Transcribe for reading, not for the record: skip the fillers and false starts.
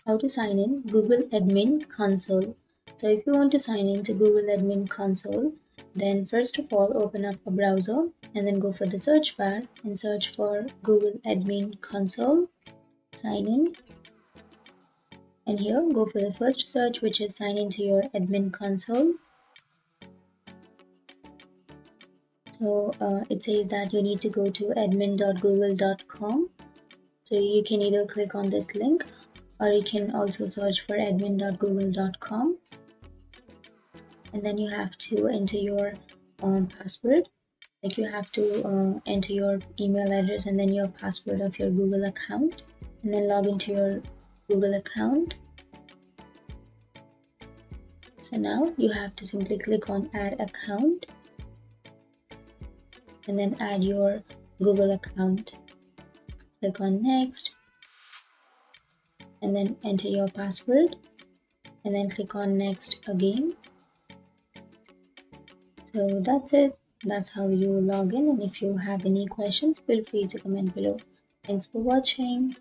How to sign in Google Admin Console. So if you want to sign in to Google Admin Console, then first of all open up a browser and then go for the search bar and search for Google Admin Console, sign in, and here go for the first search, which is sign into your admin console. So it says that you need to go to admin.google.com. So you can either click on this link or you can also search for admin.google.com, and then you have to enter your password. Like you have to enter your email address and then your password of your Google account, and then log into your Google account. So now you have to simply click on add account and then add your Google account. Click on next and then enter your password and then click on next again. So that's it. That's how you log in, and if you have any questions, feel free to comment below. Thanks for watching.